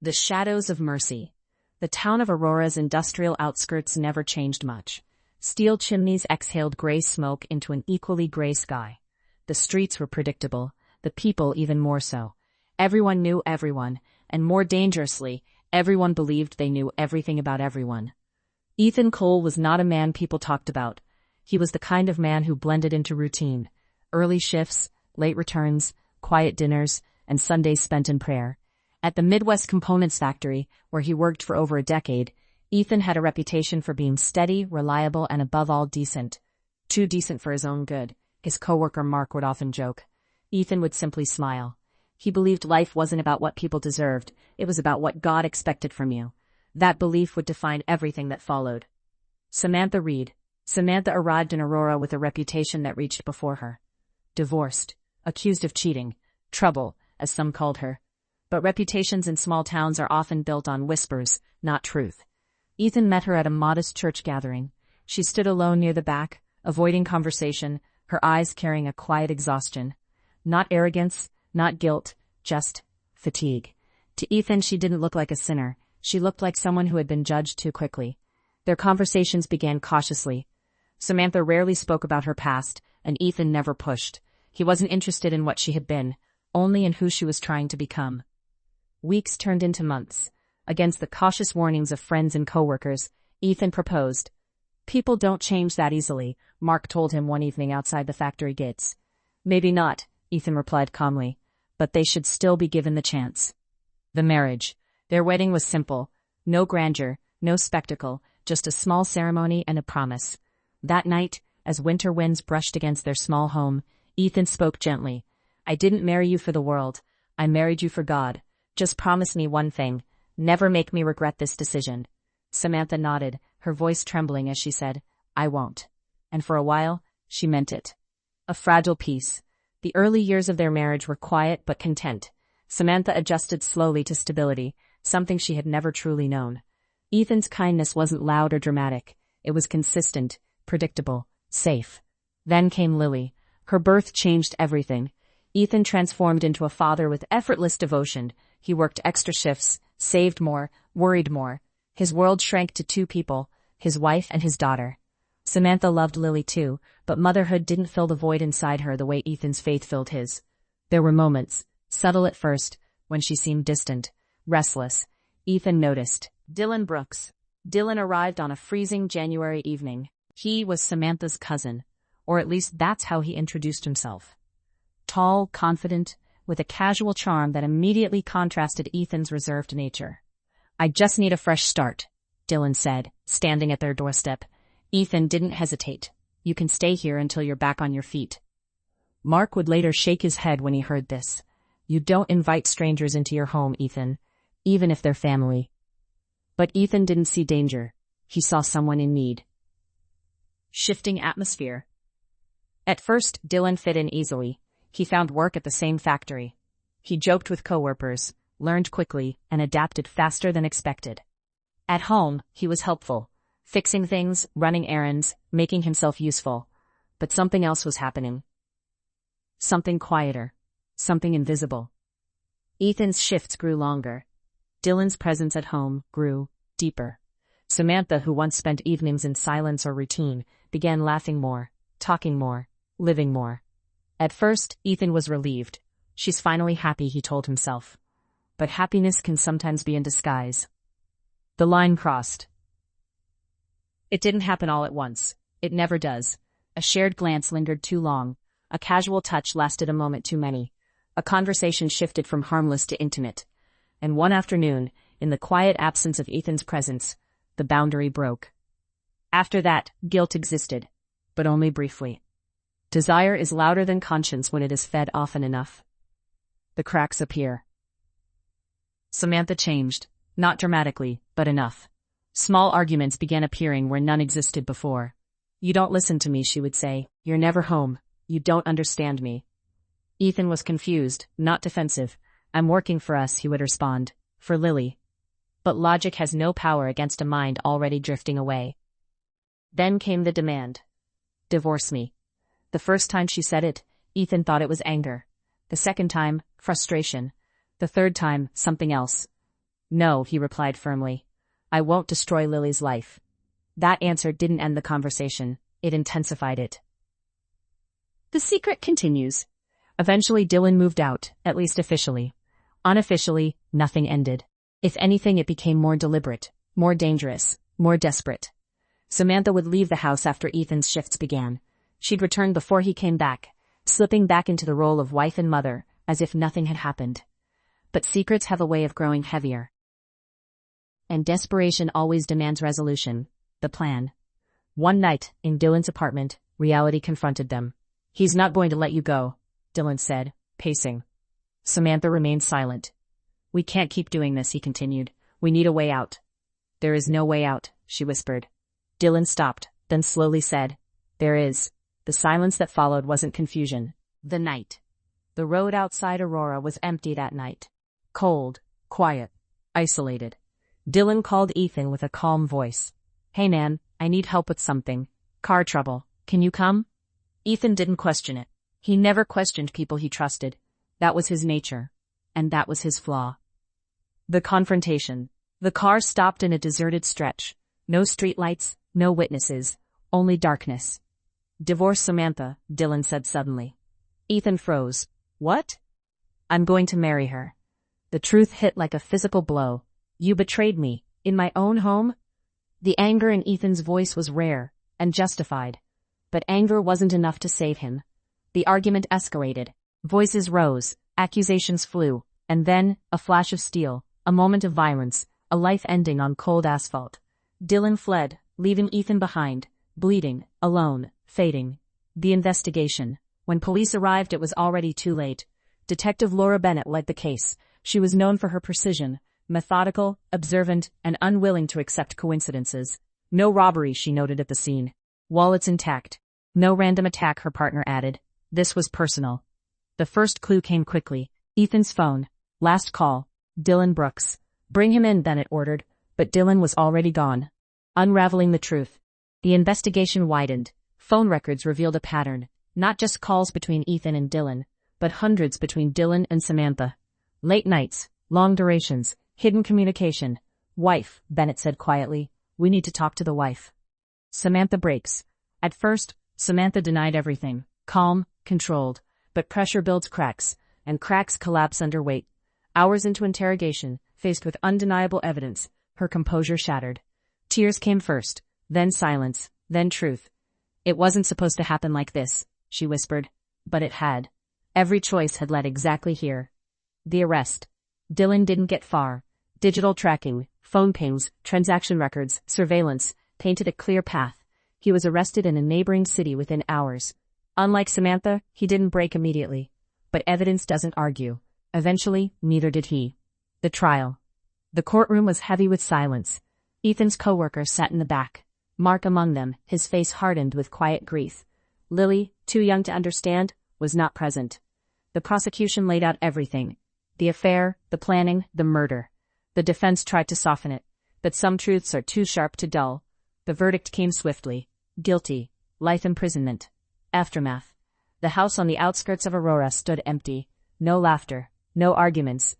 The shadows of mercy. The town of Aurora's industrial outskirts never changed much. Steel chimneys exhaled gray smoke into an equally gray sky. The streets were predictable, the people even more so. Everyone knew everyone, and more dangerously, everyone believed they knew everything about everyone. Ethan Cole was not a man people talked about. He was the kind of man who blended into routine. Early shifts, late returns, quiet dinners, and Sundays spent in prayer. At the Midwest Components Factory, where he worked for over a decade, Ethan had a reputation for being steady, reliable, and above all decent. Too decent for his own good, his coworker Mark would often joke. Ethan would simply smile. He believed life wasn't about what people deserved, it was about what God expected from you. That belief would define everything that followed. Samantha Reed. Samantha arrived in Aurora with a reputation that reached before her. Divorced, accused of cheating, trouble, as some called her. But reputations in small towns are often built on whispers, not truth. Ethan met her at a modest church gathering. She stood alone near the back, avoiding conversation, her eyes carrying a quiet exhaustion. Not arrogance, not guilt, just fatigue. To Ethan, she didn't look like a sinner. She looked like someone who had been judged too quickly. Their conversations began cautiously. Samantha rarely spoke about her past, and Ethan never pushed. He wasn't interested in what she had been, only in who she was trying to become. Weeks turned into months. Against the cautious warnings of friends and coworkers, Ethan proposed. People don't change that easily, Mark told him one evening outside the factory gates. Maybe not, Ethan replied calmly, but they should still be given the chance. The marriage. Their wedding was simple. No grandeur, no spectacle, just a small ceremony and a promise. That night, as winter winds brushed against their small home, Ethan spoke gently. I didn't marry you for the world. I married you for God. Just promise me one thing. Never make me regret this decision. Samantha nodded, her voice trembling as she said, I won't. And for a while, she meant it. A fragile peace. The early years of their marriage were quiet but content. Samantha adjusted slowly to stability, something she had never truly known. Ethan's kindness wasn't loud or dramatic. It was consistent, predictable, safe. Then came Lily. Her birth changed everything. Ethan transformed into a father with effortless devotion. He worked extra shifts, saved more, worried more. His world shrank to two people, his wife and his daughter. Samantha loved Lily too, but motherhood didn't fill the void inside her the way Ethan's faith filled his. There were moments, subtle at first, when she seemed distant, restless. Ethan noticed. Dylan Brooks. Dylan arrived on a freezing January evening. He was Samantha's cousin, or at least that's how he introduced himself. Tall, confident, with a casual charm that immediately contrasted Ethan's reserved nature. I just need a fresh start, Dylan said, standing at their doorstep. Ethan didn't hesitate. You can stay here until you're back on your feet. Mark would later shake his head when he heard this. You don't invite strangers into your home, Ethan, even if they're family. But Ethan didn't see danger. He saw someone in need. Shifting atmosphere. At first, Dylan fit in easily. He found work at the same factory. He joked with coworkers, learned quickly, and adapted faster than expected. At home, he was helpful, fixing things, running errands, making himself useful. But something else was happening. Something quieter. Something invisible. Ethan's shifts grew longer. Dylan's presence at home grew deeper. Samantha, who once spent evenings in silence or routine, began laughing more, talking more, living more. At first, Ethan was relieved. She's finally happy, he told himself. But happiness can sometimes be in disguise. The line crossed. It didn't happen all at once. It never does. A shared glance lingered too long. A casual touch lasted a moment too many. A conversation shifted from harmless to intimate. And one afternoon, in the quiet absence of Ethan's presence, the boundary broke. After that, guilt existed, but only briefly. Desire is louder than conscience when it is fed often enough. The cracks appear. Samantha changed, not dramatically, but enough. Small arguments began appearing where none existed before. You don't listen to me, she would say. You're never home. You don't understand me. Ethan was confused, not defensive. I'm working for us, he would respond. For Lily. But logic has no power against a mind already drifting away. Then came the demand. Divorce me. The first time she said it, Ethan thought it was anger. The second time, frustration. The third time, something else. No, he replied firmly. I won't destroy Lily's life. That answer didn't end the conversation. It intensified it. The secret continues. Eventually Dylan moved out, at least officially. Unofficially, nothing ended. If anything, it became more deliberate, more dangerous, more desperate. Samantha would leave the house after Ethan's shifts began. She'd return before he came back, slipping back into the role of wife and mother, as if nothing had happened. But secrets have a way of growing heavier. And desperation always demands resolution. The plan. One night, in Dylan's apartment, reality confronted them. He's not going to let you go, Dylan said, pacing. Samantha remained silent. We can't keep doing this, he continued. We need a way out. There is no way out, she whispered. Dylan stopped, then slowly said, There is. The silence that followed wasn't confusion. The night. The road outside Aurora was empty that night. Cold, quiet, isolated. Dylan called Ethan with a calm voice. Hey Nan, I need help with something. Car trouble. Can you come? Ethan didn't question it. He never questioned people he trusted. That was his nature. And that was his flaw. The confrontation. The car stopped in a deserted stretch. No streetlights, no witnesses, only darkness. Divorce Samantha, Dylan said suddenly. Ethan froze. What? I'm going to marry her. The truth hit like a physical blow. You betrayed me, in my own home? The anger in Ethan's voice was rare, and justified. But anger wasn't enough to save him. The argument escalated. Voices rose, accusations flew, and then, a flash of steel, a moment of violence, a life ending on cold asphalt. Dylan fled, leaving Ethan behind, bleeding, alone, fading. The investigation. When police arrived, it was already too late. Detective Laura Bennett led the case. She was known for her precision, methodical, observant, and unwilling to accept coincidences. No robbery, she noted at the scene. Wallets intact. No random attack, her partner added. This was personal. The first clue came quickly. Ethan's phone. Last call. Dylan Brooks. Bring him in, Bennett ordered, but Dylan was already gone. Unraveling the truth. The investigation widened. Phone records revealed a pattern. Not just calls between Ethan and Dylan, but hundreds between Dylan and Samantha. Late nights, long durations, hidden communication. Wife, Bennett said quietly. We need to talk to the wife. Samantha breaks. At first, Samantha denied everything. Calm, controlled. But pressure builds cracks, and cracks collapse under weight. Hours into interrogation, faced with undeniable evidence, her composure shattered. Tears came first, then silence, then truth. It wasn't supposed to happen like this, she whispered. But it had. Every choice had led exactly here. The arrest. Dylan didn't get far. Digital tracking, phone pings, transaction records, surveillance, painted a clear path. He was arrested in a neighboring city within hours. Unlike Samantha, he didn't break immediately. But evidence doesn't argue. Eventually, neither did he. The trial. The courtroom was heavy with silence. Ethan's coworker sat in the back. Mark among them, his face hardened with quiet grief. Lily, too young to understand, was not present. The prosecution laid out everything. The affair, the planning, the murder. The defense tried to soften it, but some truths are too sharp to dull. The verdict came swiftly. Guilty. Life imprisonment. Aftermath. The house on the outskirts of Aurora stood empty. No laughter. No arguments.